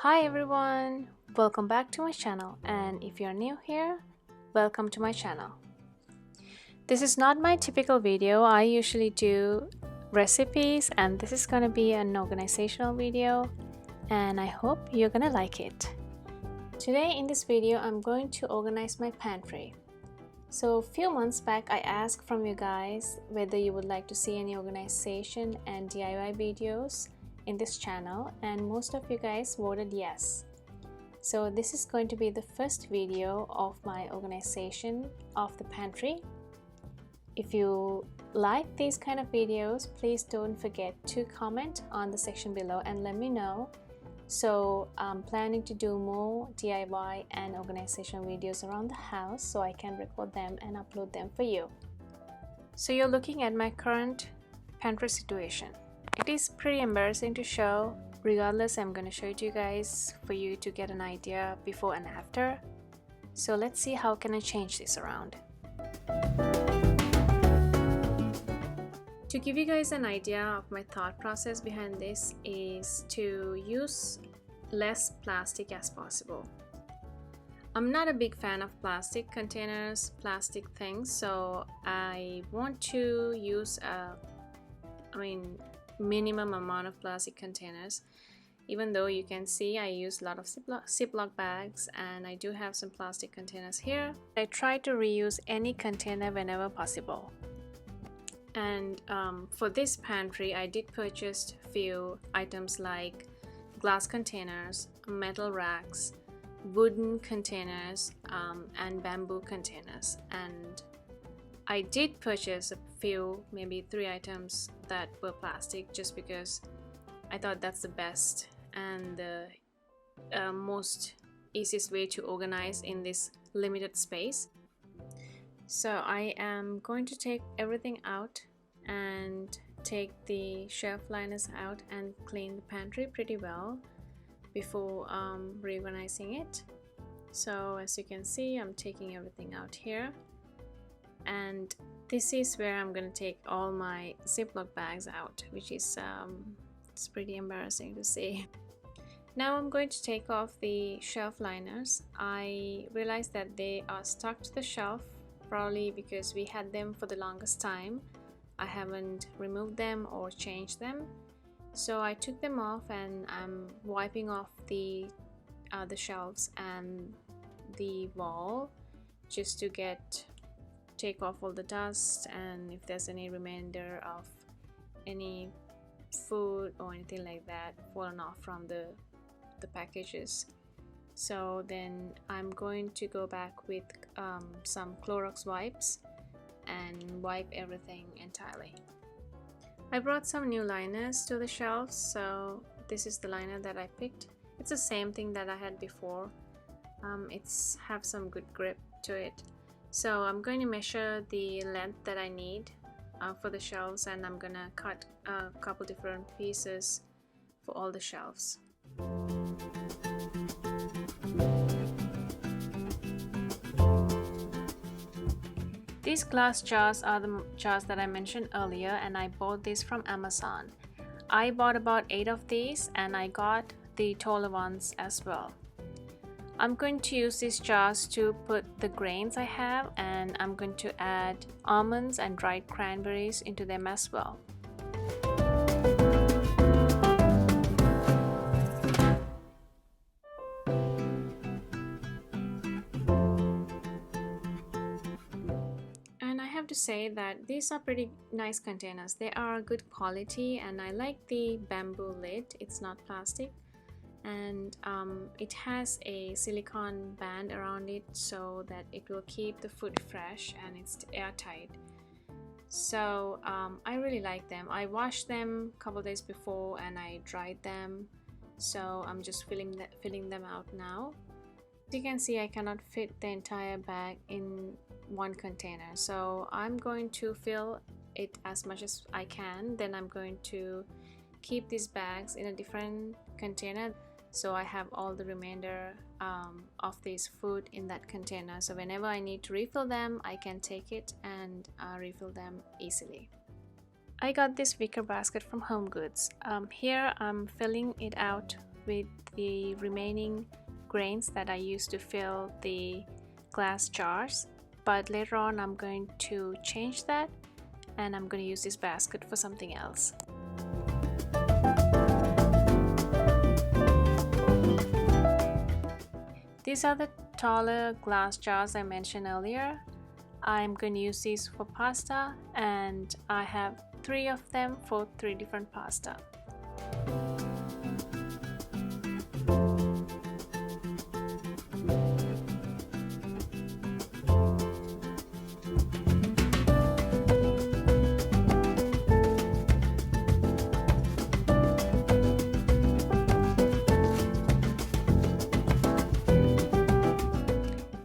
Hi everyone, welcome back to my channel, and if you're new here, welcome to my channel. This is not my typical video. I usually do recipes, and this is gonna be an organizational video, and I hope you're gonna like it. Today in this video, I'm going to organize my pantry. So a few months back, I asked from you guys whether you would like to see any organization and DIY videos in this channel, and most of you guys voted yes. So this is going to be the first video of my organization of the pantry. If you like these kind of videos, please don't forget to comment on the section below and let me know. So I'm planning to do more DIY and organization videos around the house so I can record them and upload them for you. So you're looking at my current pantry situation. It is pretty embarrassing to show. Regardless, I'm going to show it to you guys for you to get an idea before and after. So let's see how can I change this around. To give you guys an idea of my thought process behind this is to use less plastic as possible. I'm not a big fan of plastic containers, plastic things, so I want to use minimum amount of plastic containers. Even though you can see I use a lot of Ziploc bags, and I do have some plastic containers here. I try to reuse any container whenever possible. And for this pantry, I did purchase a few items like glass containers, metal racks, wooden containers, and bamboo containers. And I did purchase a few, maybe 3 items that were plastic, just because I thought that's the best and the most easiest way to organize in this limited space. So I am going to take everything out and take the shelf liners out and clean the pantry pretty well before reorganizing it. So as you can see, I'm taking everything out here. And this is where I'm gonna take all my Ziploc bags out, which is it's pretty embarrassing to see. Now I'm going to take off the shelf liners. I realized that they are stuck to the shelf, probably because we had them for the longest time. I haven't removed them or changed them. So I took them off, and I'm wiping off the shelves and the wall just to take off all the dust, and if there's any remainder of any food or anything like that fallen off from the packages. So then I'm going to go back with some Clorox wipes and wipe everything entirely. I brought some new liners to the shelves, so this is the liner that I picked. It's the same thing that I had before. It's have some good grip to it. So I'm going to measure the length that I need for the shelves, and I'm gonna cut a couple different pieces for all the shelves. These glass jars are the jars that I mentioned earlier, and I bought these from Amazon. I bought about 8 of these, and I got the taller ones as well. I'm going to use these jars to put the grains I have, and I'm going to add almonds and dried cranberries into them as well. And I have to say that these are pretty nice containers. They are good quality, and I like the bamboo lid. It's not plastic. And it has a silicone band around it so that it will keep the food fresh, and it's airtight. So I really like them. I washed them a couple days before and I dried them, so I'm just filling them out now. As you can see, I cannot fit the entire bag in one container, so I'm going to fill it as much as I can. Then I'm going to keep these bags in a different container, so I have all the remainder of this food in that container, so whenever I need to refill them, I can take it and refill them easily. I got this wicker basket from Home Goods. Here I'm filling it out with the remaining grains that I used to fill the glass jars, but later on I'm going to change that and I'm going to use this basket for something else. These are the taller glass jars I mentioned earlier. I'm going to use these for pasta, and I have 3 of them for 3 different pasta.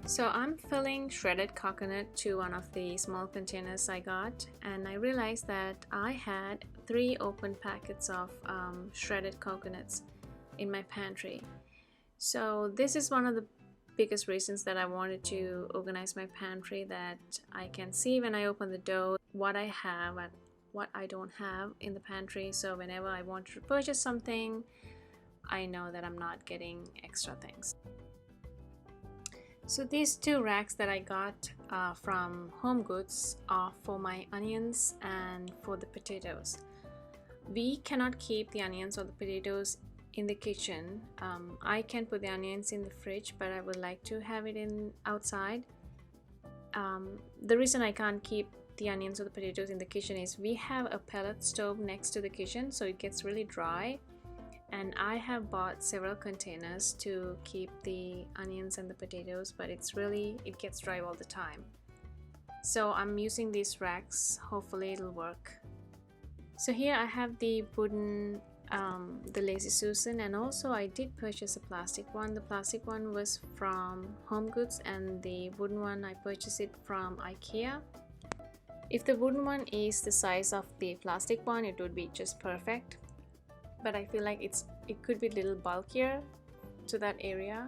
So I'm filling shredded coconut to one of the small containers I got, and I realized that I had 3 open packets of shredded coconuts in my pantry. So this is one of the biggest reasons that I wanted to organize my pantry, that I can see when I open the door what I have and what I don't have in the pantry. So whenever I want to purchase something, I know that I'm not getting extra things. So these 2 racks that I got from Home Goods are for my onions and for the potatoes. We cannot keep the onions or the potatoes in the kitchen. I can put the onions in the fridge, but I would like to have it outside. The reason I can't keep the onions or the potatoes in the kitchen is we have a pellet stove next to the kitchen, so it gets really dry. And I have bought several containers to keep the onions and the potatoes, but it gets dry all the time. So I'm using these racks, hopefully it'll work. So here I have the wooden, the Lazy Susan, and also I did purchase a plastic one. The plastic one was from Home Goods and the wooden one I purchased it from IKEA. If the wooden one is the size of the plastic one, it would be just perfect. But I feel like it could be a little bulkier to that area.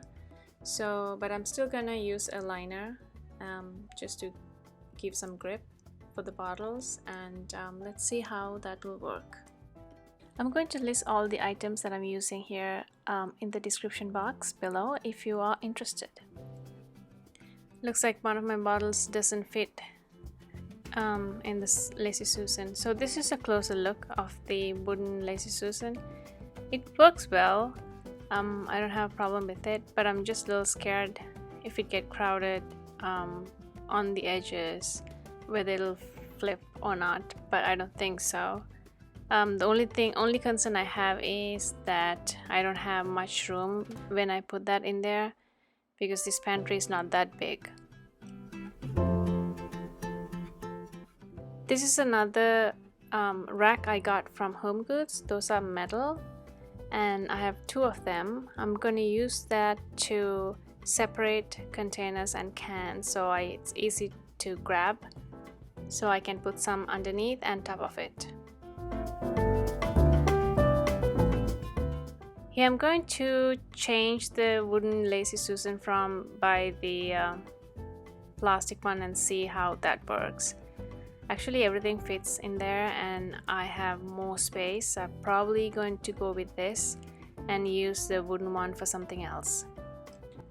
So, but I'm still gonna use a liner just to give some grip for the bottles, and let's see how that will work. I'm going to list all the items that I'm using here in the description box below if you are interested. Looks like one of my bottles doesn't fit in this Lazy Susan. So this is a closer look of the wooden Lazy Susan. It works well. I don't have a problem with it, but I'm just a little scared if it get crowded on the edges, whether it'll flip or not, but I don't think so. The only concern I have is that I don't have much room when I put that in there, because this pantry is not that big. This is another rack I got from Home Goods. Those are metal, and I have 2 of them. I'm going to use that to separate containers and cans, so it's easy to grab, so I can put some underneath and top of it. Here I'm going to change the wooden Lazy Susan by the plastic one and see how that works. Actually everything fits in there and I have more space. I'm probably going to go with this and use the wooden one for something else.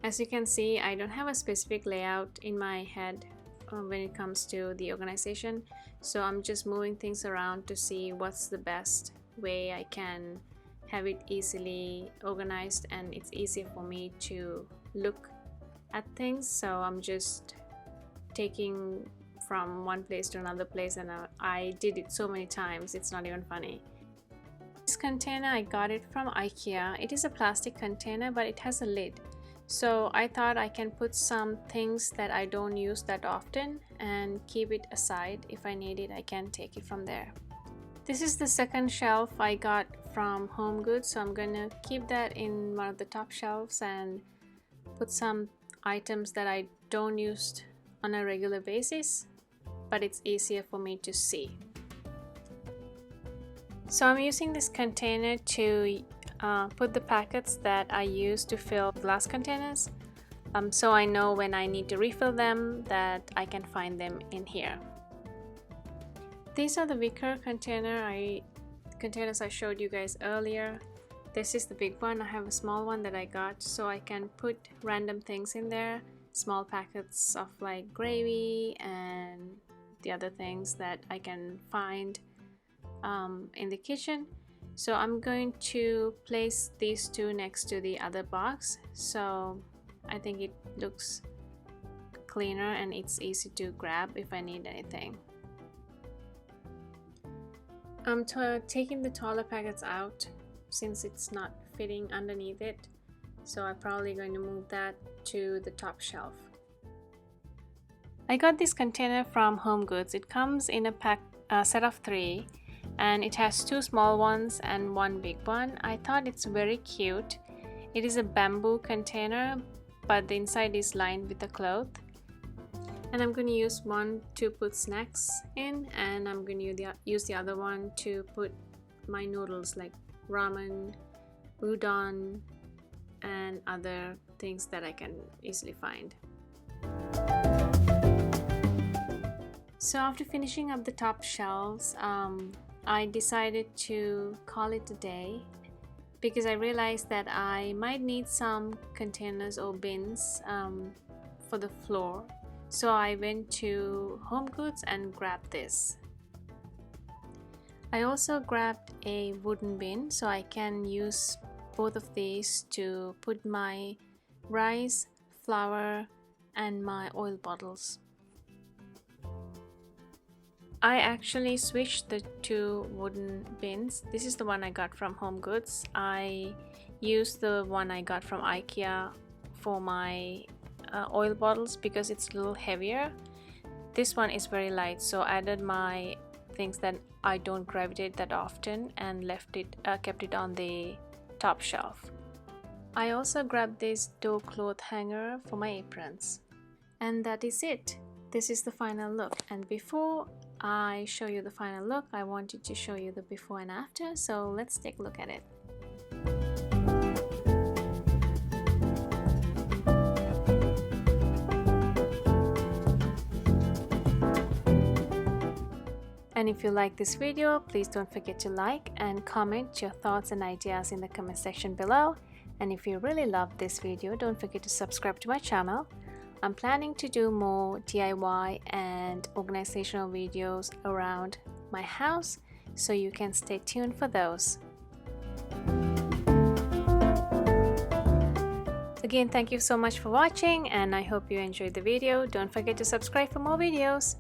As you can see, I don't have a specific layout in my head when it comes to the organization, so I'm just moving things around to see what's the best way I can have it easily organized and it's easier for me to look at things. So I'm just taking from one place to another place, and I did it so many times it's not even funny. This container, I got it from IKEA. It is a plastic container, but it has a lid, so I thought I can put some things that I don't use that often and keep it aside. If I need it, I can take it from there. This is the second shelf I got from Home Goods, so I'm gonna keep that in one of the top shelves and put some items that I don't use on a regular basis, but it's easier for me to see. So I'm using this container to put the packets that I use to fill glass containers, so I know when I need to refill them that I can find them in here. These are the wicker containers I showed you guys earlier. This is the big one. I have a small one that I got so I can put random things in there, small packets of like gravy and the other things that I can find in the kitchen. So I'm going to place these two next to the other box, so I think it looks cleaner and it's easy to grab if I need anything. I'm taking the taller packets out since it's not fitting underneath it, so I'm probably going to move that to the top shelf. I got this container from Home Goods. It comes in a set of 3, and it has 2 small ones and 1 big one. I thought it's very cute. It is a bamboo container, but the inside is lined with a cloth. And I'm going to use one to put snacks in, and I'm going to use the other one to put my noodles like ramen, udon, and other things that I can easily find. So after finishing up the top shelves, I decided to call it a day because I realized that I might need some containers or bins for the floor. So I went to Home Goods and grabbed this. I also grabbed a wooden bin so I can use both of these to put my rice, flour, and my oil bottles. I actually switched the 2 wooden bins. This is the one I got from Home Goods. I used the one I got from IKEA for my oil bottles because it's a little heavier. This one is very light, so I added my things that I don't gravitate that often and kept it on the top shelf. I also grabbed this door cloth hanger for my aprons. And that is it. This is the final look, and before I show you the final look, I wanted to show you the before and after, so let's take a look at it. And if you like this video, please don't forget to like and comment your thoughts and ideas in the comment section below. And if you really love this video, don't forget to subscribe to my channel. I'm planning to do more DIY and organizational videos around my house, so you can stay tuned for those. Again, thank you so much for watching, and I hope you enjoyed the video. Don't forget to subscribe for more videos.